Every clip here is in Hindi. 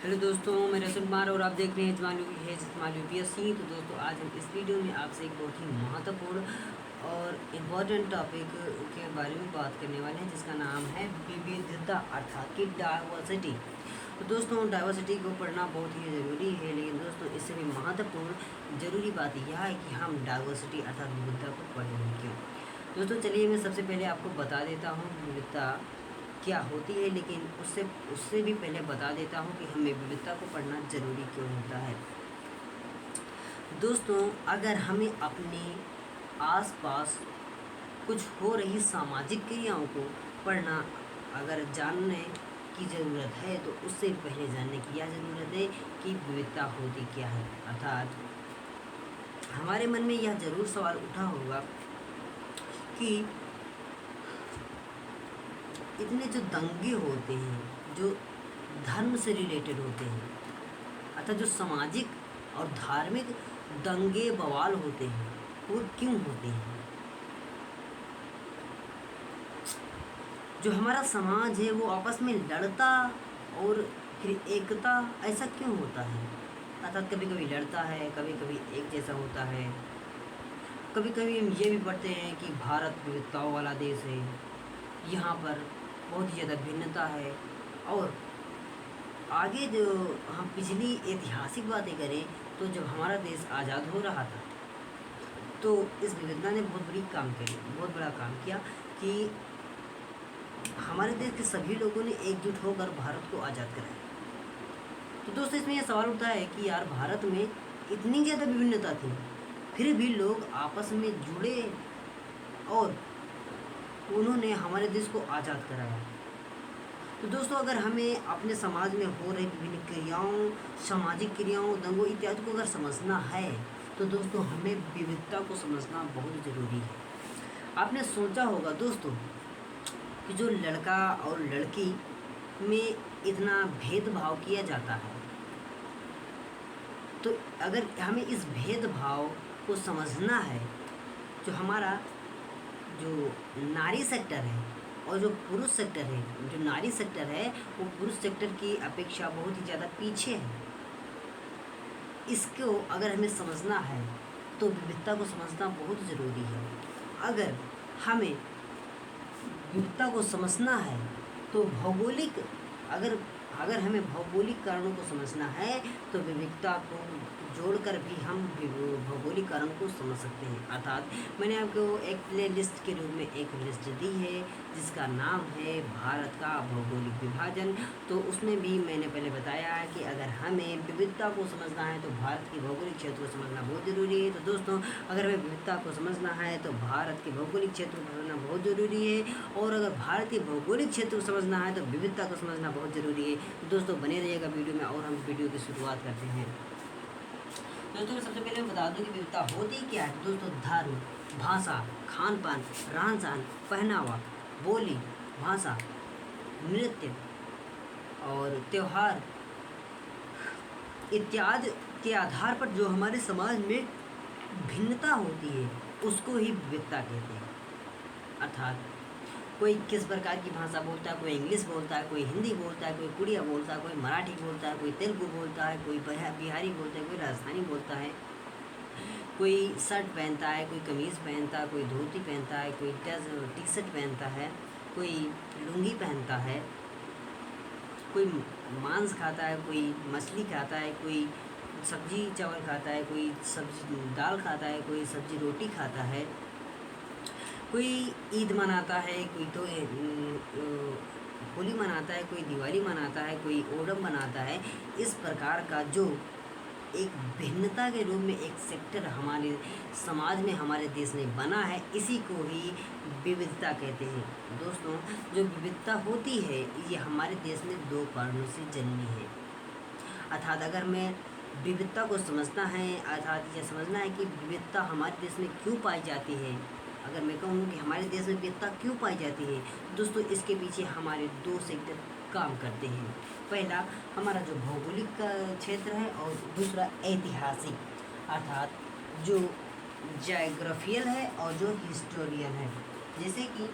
हेलो दोस्तों, मैं रसूल कुमार और आप देख रहे हैं इजमाल यूपीएससी। तो दोस्तों, आज हम इस वीडियो में आपसे एक बहुत ही महत्वपूर्ण और इम्पोर्टेंट टॉपिक के बारे में बात करने वाले हैं, जिसका नाम है विविधता अर्थात कि डाइवर्सिटी। तो दोस्तों, डाइवर्सिटी को पढ़ना बहुत ही ज़रूरी है, लेकिन दोस्तों इससे भी महत्वपूर्ण ज़रूरी बात यह है कि हम डाइवर्सिटी अर्थात विविधता को पढ़ेंगे क्यों। दोस्तों चलिए, मैं सबसे पहले आपको बता देता हूँ विविधता क्या होती है, लेकिन उससे उससे भी पहले बता देता हूँ कि हमें विविधता को पढ़ना ज़रूरी क्यों होता है। दोस्तों, अगर हमें अपने आसपास कुछ हो रही सामाजिक क्रियाओं को पढ़ना अगर जानने की ज़रूरत है, तो उससे पहले जानने की यह ज़रूरत है कि विविधता होती क्या है। अर्थात हमारे मन में यह ज़रूर सवाल उठा होगा कि इतने जो दंगे होते हैं, जो धर्म से रिलेटेड होते हैं, अर्थात जो सामाजिक और धार्मिक दंगे बवाल होते हैं, वो क्यों होते हैं। जो हमारा समाज है वो आपस में लड़ता और फिर एकता ऐसा क्यों होता है। अर्थात कभी कभी लड़ता है, कभी कभी एक जैसा होता है। कभी कभी हम ये भी पढ़ते हैं कि भारत विविधताओं वाला देश है, यहाँ पर बहुत ही ज़्यादा भिन्नता है। और आगे जो हम पिछली ऐतिहासिक बातें करें, तो जब हमारा देश आज़ाद हो रहा था, तो इस विविधता ने बहुत बड़ा काम किया कि हमारे देश के सभी लोगों ने एकजुट होकर भारत को आज़ाद कराया। तो दोस्तों, इसमें यह सवाल उठता है कि यार, भारत में इतनी ज़्यादा विभिन्नता थी, फिर भी लोग आपस में जुड़े और उन्होंने हमारे देश को आज़ाद कराया। तो दोस्तों, अगर हमें अपने समाज में हो रही विभिन्न क्रियाओं, सामाजिक क्रियाओं, दंगों इत्यादि को अगर समझना है, तो दोस्तों हमें विविधता को समझना बहुत ज़रूरी है। आपने सोचा होगा दोस्तों कि जो लड़का और लड़की में इतना भेदभाव किया जाता है, तो अगर हमें इस भेदभाव को समझना है, जो हमारा जो नारी सेक्टर है और जो पुरुष सेक्टर है, जो नारी सेक्टर है वो पुरुष सेक्टर की अपेक्षा बहुत ही ज़्यादा पीछे है। इसको अगर हमें समझना है तो विविधता को समझना बहुत ज़रूरी है। अगर हमें विविधता को समझना है तो अगर अगर हमें भौगोलिक कारणों को समझना है, तो विविधता को जोड़कर भी हम भौगोलिक कारण को समझ सकते हैं। अर्थात मैंने आपको एक प्ले लिस्ट के रूप में एक लिस्ट दी है, जिसका नाम है भारत का भौगोलिक विभाजन। तो उसमें भी मैंने पहले बताया है कि अगर हमें विविधता को समझना है तो भारत के भौगोलिक क्षेत्र को समझना बहुत ज़रूरी है। तो दोस्तों, अगर हमें विविधता को समझना है तो भारत के भौगोलिक क्षेत्र को समझना बहुत ज़रूरी है, और अगर भारत के भौगोलिक क्षेत्र को समझना है तो विविधता को समझना बहुत ज़रूरी है। दोस्तों, बने रहिएगा वीडियो में और हम वीडियो की शुरुआत करते हैं। दोस्तों, मैं सबसे पहले बता दूं कि विविधता होती क्या है। तो दोस्तों, धर्म, भाषा, खान पान, रहन सहन, पहनावा, बोली, भाषा, नृत्य और त्यौहार इत्यादि के आधार पर जो हमारे समाज में भिन्नता होती है, उसको ही विविधता कहते हैं। अर्थात कोई किस प्रकार की भाषा बोलता है, कोई इंग्लिश बोलता है, कोई हिंदी बोलता है, कोई उड़िया बोलता है, कोई मराठी बोलता है, कोई तेलुगु बोलता है, कोई बिहारी बोलता है, कोई राजस्थानी बोलता है, कोई शर्ट पहनता है, कोई कमीज़ पहनता है, कोई धोती पहनता है, कोई टी शर्ट पहनता है, कोई लुंगी पहनता है, कोई मांस खाता है, कोई मछली खाता है, कोई सब्जी चावल खाता है, कोई सब्जी दाल खाता है, कोई सब्जी रोटी खाता है, कोई ईद मनाता है, कोई तो होली मनाता है, कोई दिवाली मनाता है, कोई ओणम मनाता है। इस प्रकार का जो एक भिन्नता के रूप में एक सेक्टर हमारे समाज में, हमारे देश में बना है, इसी को ही विविधता कहते हैं। दोस्तों, जो विविधता होती है ये हमारे देश में दो कारणों से जन्मी है। अर्थात अगर मैं विविधता को समझना है, अर्थात यह समझना है कि विविधता हमारे देश में क्यों पाई जाती है। अगर मैं कहूँ कि हमारे देश में विविधता क्यों पाई जाती है, दोस्तों इसके पीछे हमारे दो सेक्टर काम करते हैं। पहला हमारा जो भौगोलिक क्षेत्र है, और दूसरा ऐतिहासिक, अर्थात जो ज्योग्राफियल है और जो हिस्टोरियल है। जैसे कि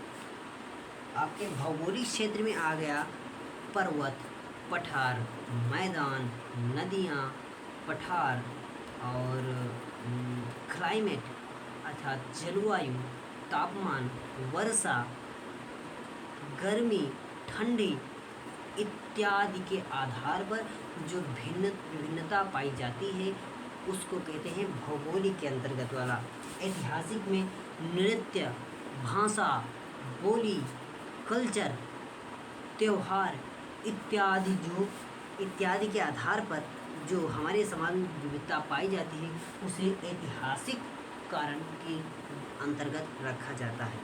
आपके भौगोलिक क्षेत्र में आ गया पर्वत, पठार, मैदान, नदियाँ, पठार और क्लाइमेट अर्थात जलवायु, तापमान, वर्षा, गर्मी, ठंडी इत्यादि के आधार पर जो विभिन्नता पाई जाती है उसको कहते हैं भौगोलिक के अंतर्गत वाला। ऐतिहासिक में नृत्य, भाषा, बोली, कल्चर, त्योहार इत्यादि के आधार पर जो हमारे समाज में विविधता पाई जाती है उसे ऐतिहासिक कारण के अंतर्गत रखा जाता है।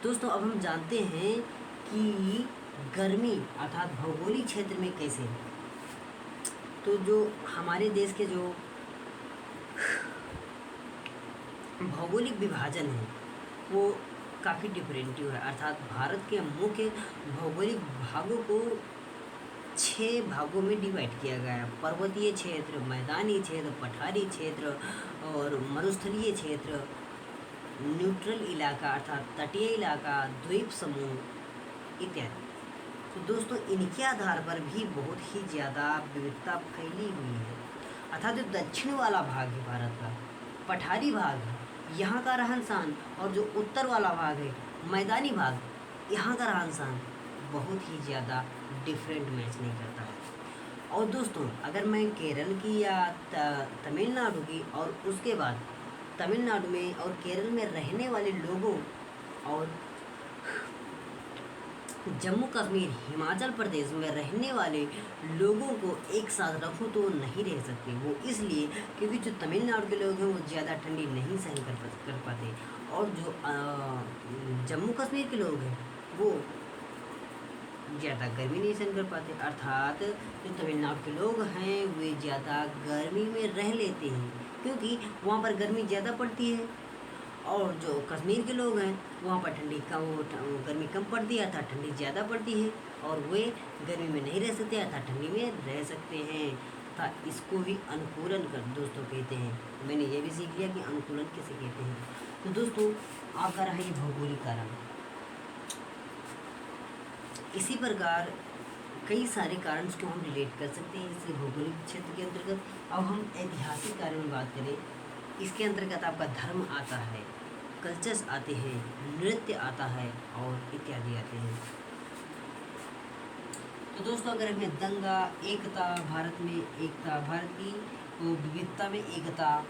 दोस्तों अब हम जानते हैं कि गर्मी अर्थात भौगोलिक क्षेत्र में कैसे, तो जो हमारे देश के जो भौगोलिक विभाजन है वो काफ़ी डिफरेंटिव है। अर्थात भारत के मुख्य भौगोलिक भागों को 6 भागों में डिवाइड किया गया है। पर्वतीय क्षेत्र, मैदानी क्षेत्र, पठारी क्षेत्र और मरुस्थलीय क्षेत्र, न्यूट्रल इलाका अर्थात तटीय इलाका, द्वीप समूह इत्यादि। तो दोस्तों इनके आधार पर भी बहुत ही ज़्यादा विविधता फैली हुई है। अर्थात जो दक्षिण वाला भाग है भारत का, पठारी भाग है, यहाँ का रहन सहन, और जो उत्तर वाला भाग है मैदानी भाग, यहाँ का रहन सहन बहुत ही ज़्यादा डिफरेंट मैच नहीं करता है। और दोस्तों अगर मैं केरल की या तमिलनाडु की और उसके बाद तमिलनाडु में और केरल में रहने वाले लोगों और जम्मू कश्मीर, हिमाचल प्रदेश में रहने वाले लोगों को एक साथ रखूँ तो नहीं रह सकते। वो इसलिए क्योंकि जो तमिलनाडु के लोग हैं वो ज़्यादा ठंडी नहीं सहन कर पाते, और जो जम्मू कश्मीर के लोग हैं वो ज़्यादा गर्मी नहीं सहन कर पाते। अर्थात जो तमिलनाडु के लोग हैं वे ज़्यादा गर्मी में रह लेते हैं क्योंकि वहाँ पर गर्मी ज़्यादा पड़ती है, और जो कश्मीर के लोग हैं वहाँ पर गर्मी कम पड़ती है अर्थात ठंडी ज़्यादा पड़ती है, और वे गर्मी में नहीं रह सकते अर्थात ठंडी में रह सकते हैं। अर्थात इसको ही अनुकूलन कर दोस्तों कहते हैं। मैंने ये भी सीख लिया कि अनुकूलन किसे कहते हैं। तो दोस्तों आपका रहा ये भौगोलिक कारण। इसी प्रकार कई सारे कारण को हम रिलेट कर सकते हैं इस भौगोलिक क्षेत्र के अंतर्गत। अब हम ऐतिहासिक कारण में बात करें, इसके अंतर्गत आपका धर्म आता है, कल्चर्स आते हैं, नृत्य आता है और इत्यादि आते हैं। तो दोस्तों अगर हमें दंगा, एकता, भारत में एकता, भारत की विविधता में एकता,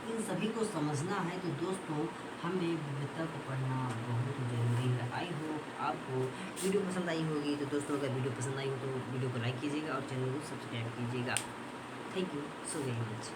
इन सभी को समझना है तो दोस्तों हमें विविधता को पढ़ना बहुत ज़रूरी है। आई होप आपको वीडियो पसंद आई होगी। तो दोस्तों अगर वीडियो पसंद आई हो तो वीडियो को लाइक कीजिएगा और चैनल को सब्सक्राइब कीजिएगा। Thank you so very much.